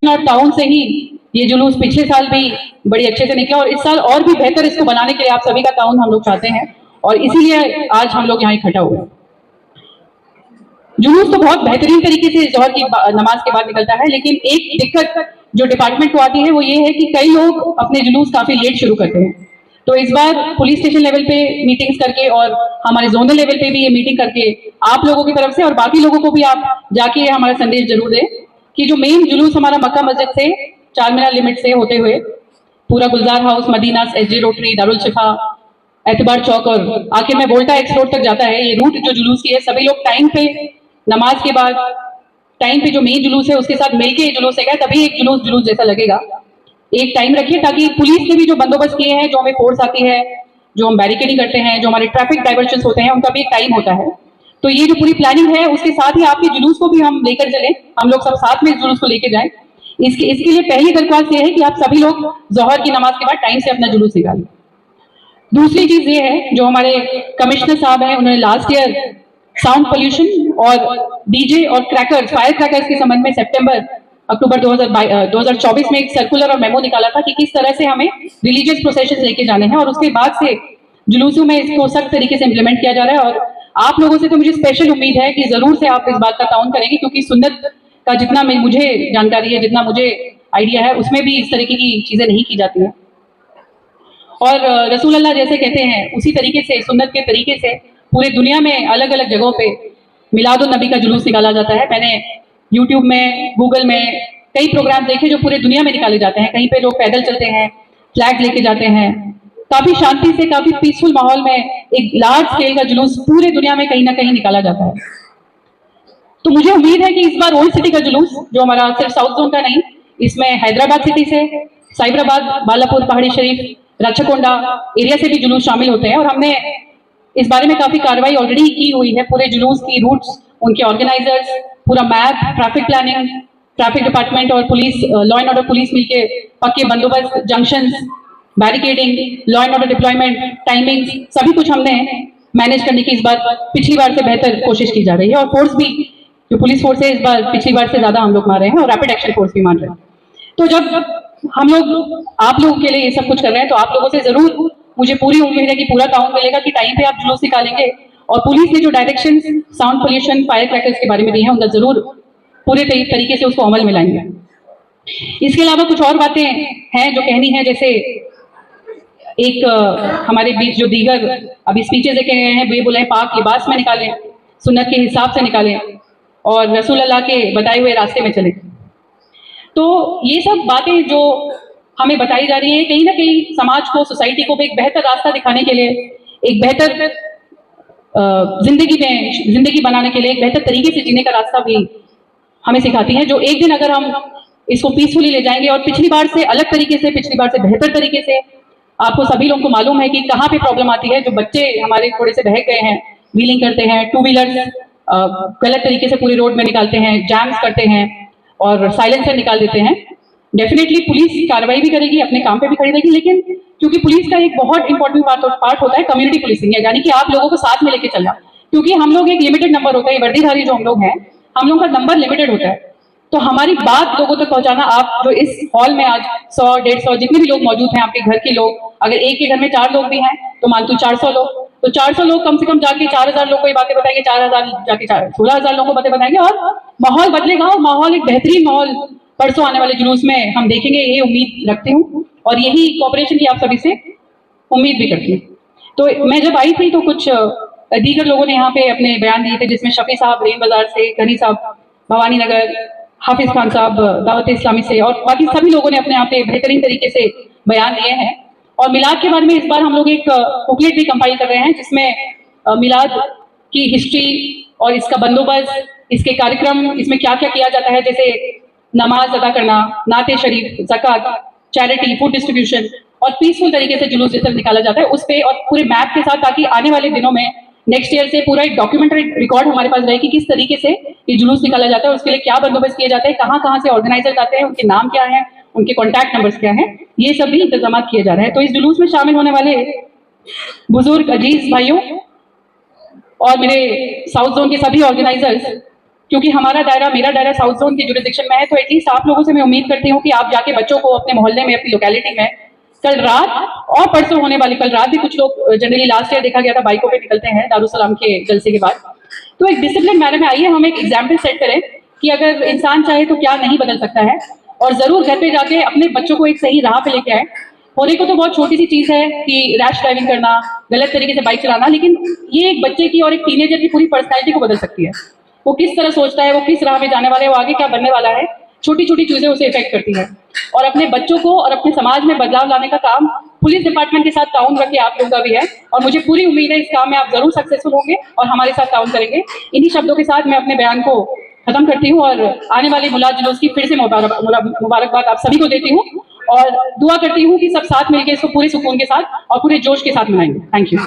और टाउन से ही ये जुलूस पिछले साल भी बड़ी अच्छे से निकला और इस साल और भी बेहतर इसको बनाने के लिए आप सभी का ताउन हम लोग चाहते हैं और इसीलिए आज हम लोग यहाँ इकट्ठा हुए। जुलूस तो बहुत बेहतरीन तरीके से जोहर की नमाज के बाद निकलता है, लेकिन एक दिक्कत जो डिपार्टमेंट को आती है वो ये है कि कई लोग अपने जुलूस काफी लेट शुरू करते हैं। तो इस बार पुलिस स्टेशन लेवल पे मीटिंग्स करके और हमारे जोनल लेवल पे भी ये मीटिंग करके आप लोगों की तरफ से और बाकी लोगों को भी आप जाके हमारा संदेश जरूर दें कि जो मेन जुलूस हमारा मक्का मस्जिद से चार मीनार लिमिट से होते हुए पूरा Gulzar house, Madina, SJ rotary, Darul Shifa, Itebar चौक और आखिर में वोल्टा एक्स रोड तक जाता है। ये रूट जो जुलूस की है सभी लोग टाइम पे नमाज के बाद टाइम पे जो मेन जुलूस है उसके साथ मिलके जुलूस है तभी एक जुलूस जैसा लगेगा। एक टाइम रखिए ताकि पुलिस के भी जो बंदोबस्त किए हैं, जो हमें फोर्स आती है, जो हम बैरिकेडिंग करते हैं, जो हमारे ट्रैफिक डाइवर्जन होते हैं, उनका भी एक टाइम होता है। तो ये जो पूरी प्लानिंग है उसके साथ ही आपके जुलूस को भी हम लेकर चले, हम लोग सब साथ में इस जुलूस को लेकर जाएं। इसके लिए पहली दरख्वास्त ये है कि आप सभी लोग जोहर की नमाज के बाद टाइम से अपना जुलूस निकालें। दूसरी चीज ये है, जो हमारे कमिश्नर साहब हैं उन्होंने लास्ट ईयर साउंड पोल्यूशन और डीजे और क्रैकर्स, फायर क्रैकर्स के संबंध में अक्टूबर 2024 में एक सर्कुलर और मेमो निकाला था कि किस तरह से हमें रिलीजियस प्रोसेशन लेके जाने हैं और उसके बाद से जुलूसों में इसको सख्त तरीके से इंप्लीमेंट किया जा रहा है। और आप लोगों से तो मुझे स्पेशल उम्मीद है कि जरूर से आप इस बात का ताउन करेंगे, क्योंकि सुन्नत का जितना मुझे जानकारी है, जितना मुझे आइडिया है, उसमें भी इस तरीके की चीजें नहीं की जाती हैं। और रसूल अल्लाह जैसे कहते हैं उसी तरीके से, सुन्नत के तरीके से पूरे दुनिया में अलग अलग जगहों पे मिलादुन नबी का जुलूस निकाला जाता है। मैंने यूट्यूब में, गूगल में कई प्रोग्राम देखे जो पूरे दुनिया में निकाले जाते हैं। कहीं पे लोग पैदल चलते हैं, फ्लैग लेके जाते हैं, काफी शांति से, काफी पीसफुल माहौल में एक लार्ज स्केल का जुलूस पूरे दुनिया में कहीं ना कहीं निकाला जाता है। तो मुझे उम्मीद है कि इस बार ओल्ड सिटी का जुलूस, जो हमारा सिर्फ साउथ जोन का नहीं, इसमें हैदराबाद सिटी से, साइबराबाद, बालापुर, पहाड़ी शरीफ, राचकोंडा एरिया से भी जुलूस शामिल होते हैं और हमने इस बारे में काफी कार्रवाई ऑलरेडी की हुई है। पूरे जुलूस की रूट्स, उनके ऑर्गेनाइजर्स, पूरा map, traffic planning, traffic department और police, law and order police मिलके पक्के बंदोबस्त, junctions, barricading, law and order deployment, timing, सभी कुछ हमने मैनेज करने की इस बार पिछली बार से बेहतर कोशिश की जा रही है। और फोर्स भी, जो पुलिस फोर्स है, इस बार पिछली बार से ज्यादा हम लोग मान रहे हैं और रैपिड एक्शन फोर्स भी मान रहे हैं। तो जब हम लोग आप लोगों के लिए ये सब कुछ कर रहे हैं तो आप लोगों से जरूर मुझे पूरी उम्मीद है कि पूरा ताउन मिलेगा कि टाइम पे आप जुलूस निकालेंगे और पुलिस ने जो direction sound pollution, fire crackers के बारे में दी है उनका जरूर पूरे तरीके से उसको अमल में लाएंगे। इसके अलावा कुछ और बातें हैं जो कहनी है, जैसे एक हमारे बीच जो दीगर अभी स्पीचेस देखे गए हैं, वे बोले पाक लिबास में निकालें, सुन्नत के हिसाब से निकालें और रसूल अल्लाह के बताए हुए रास्ते में चलें। तो ये सब बातें जो हमें बताई जा रही है, कहीं ना कहीं समाज को, सोसाइटी को भी एक बेहतर रास्ता दिखाने के लिए, एक बेहतर जिंदगी बनाने के लिए, एक बेहतर तरीके से जीने का रास्ता भी हमें सिखाती है, जो एक दिन अगर हम इसको पीसफुली ले जाएंगे और पिछली बार से अलग तरीके से, पिछली बार से बेहतर तरीके से। आपको सभी लोगों को मालूम है कि कहाँ पे प्रॉब्लम आती है, जो बच्चे हमारे थोड़े से बहक गए हैं, व्हीलिंग करते हैं, टू व्हीलर गलत तरीके से पूरी रोड में निकालते हैं, जैम्स करते हैं और साइलेंसर निकाल देते हैं। डेफिनेटली पुलिस कार्रवाई भी करेगी, अपने काम पे भी खड़ी रहेगी, लेकिन क्योंकि पुलिस का एक बहुत इंपॉर्टेंट पार्ट होता है कम्युनिटी पुलिसिंग, यानी कि आप लोगों को साथ में लेके चलना, क्योंकि हम लोग एक लिमिटेड नंबर होता है, वर्दीधारी जो हम लोग हैं, हम लोगों का नंबर लिमिटेड होता है। तो हमारी बात लोगों तक पहुंचाना, आप जो इस हॉल में आज 100-150 जितने भी लोग मौजूद हैं, आपके घर के लोग, अगर एक के घर में 4 लोग भी हैं तो मानतू 400 लोग, तो 400 लोग कम से कम जाके 4000 लोग को ये बातें बताएंगे, 4000 जाके 16,000 लोगों को बातें बताएंगे और माहौल बदलेगा और माहौल एक बेहतरीन माहौल परसों आने वाले जुलूस में हम देखेंगे, ये उम्मीद रखती हूँ और यही कोऑपरेशन की आप सभी से उम्मीद भी करती हूँ। तो मैं जब आई थी तो कुछ दीगर लोगों ने यहाँ पे अपने बयान दिए थे, जिसमें शफी साहब रेन बाजार से, गनी साहब भवानी नगर, हाफिज खान साहब दावत इस्लामी से और बाकी सभी लोगों ने अपने यहाँ पे बेहतरीन तरीके से बयान दिए हैं। और मिलाद के बारे में इस बार हम लोग एक बुकलेट भी कंपाइल कर रहे हैं, जिसमें मिलाद की हिस्ट्री और इसका बंदोबस्त, इसके कार्यक्रम, इसमें क्या क्या किया जाता है, जैसे नमाज अदा करना, नाते शरीफ, ज़कात, चैरिटी, फूड डिस्ट्रीब्यूशन और पीसफुल तरीके से जुलूस जिस तरह निकाला जाता है उस पे और पूरे मैप के साथ, ताकि आने वाले दिनों में नेक्स्ट ईयर से पूरा एक डॉक्यूमेंट्री रिकॉर्ड हमारे पास रहे कि किस तरीके से ये जुलूस निकाला जाता है, उसके लिए क्या बंदोबस्त किए जाते हैं, कहाँ से ऑर्गेनाइजर्स आते हैं, उनके नाम क्या है, उनके कॉन्टैक्ट नंबर्स क्या हैं, ये सब भी इंतजाम किए जा रहे हैं। तो इस जुलूस में शामिल होने वाले बुजुर्ग, अजीज भाइयों और मेरे साउथ जोन के सभी ऑर्गेनाइजर्स, क्योंकि हमारा दायरा, मेरा दायरा साउथ जोन के जुरिडिक्शन में है, तो एटलीस्ट आप लोगों से मैं उम्मीद करती हूँ कि आप जाके बच्चों को अपने मोहल्ले में, अपनी लोकेलिटी में, कल रात और परसों होने वाली, कल रात भी कुछ लोग जनरली लास्ट ईयर देखा गया था बाइकों पे निकलते हैं दारुसलाम के जलसे के बाद, तो एक डिसिप्लिन मैनर में आइए हम एक एग्जाम्पल सेट करें कि अगर इंसान चाहे तो क्या नहीं बदल सकता है, और जरूर घर पे जाके अपने बच्चों को एक सही राह पे लेके आए। होने को तो बहुत छोटी सी चीज है कि रैश ड्राइविंग करना, गलत तरीके से बाइक चलाना, लेकिन ये एक बच्चे की और एक टीनेजर की पूरी पर्सनैलिटी को बदल सकती है। वो किस तरह सोचता है, वो किस राह पे जाने वाला है, वो आगे क्या बनने वाला है, छोटी छोटी चीजें उसे इफेक्ट करती है। और अपने बच्चों को और अपने समाज में बदलाव लाने का काम पुलिस डिपार्टमेंट के साथ ताउन रख के आप लोगों का भी है, और मुझे पूरी उम्मीद है इस काम में आप जरूर सक्सेसफुल होंगे और हमारे साथ ताउन करेंगे। इन्हीं शब्दों के साथ मैं अपने बयान को खत्म करती हूँ और आने वाले मुलाद जुलूस की फिर से मुबारकबाद आप सभी को देती हूँ, और दुआ करती हूँ कि सब साथ मिलकर इसको पूरे सुकून के साथ और पूरे जोश के साथ मनाएंगे। Thank you.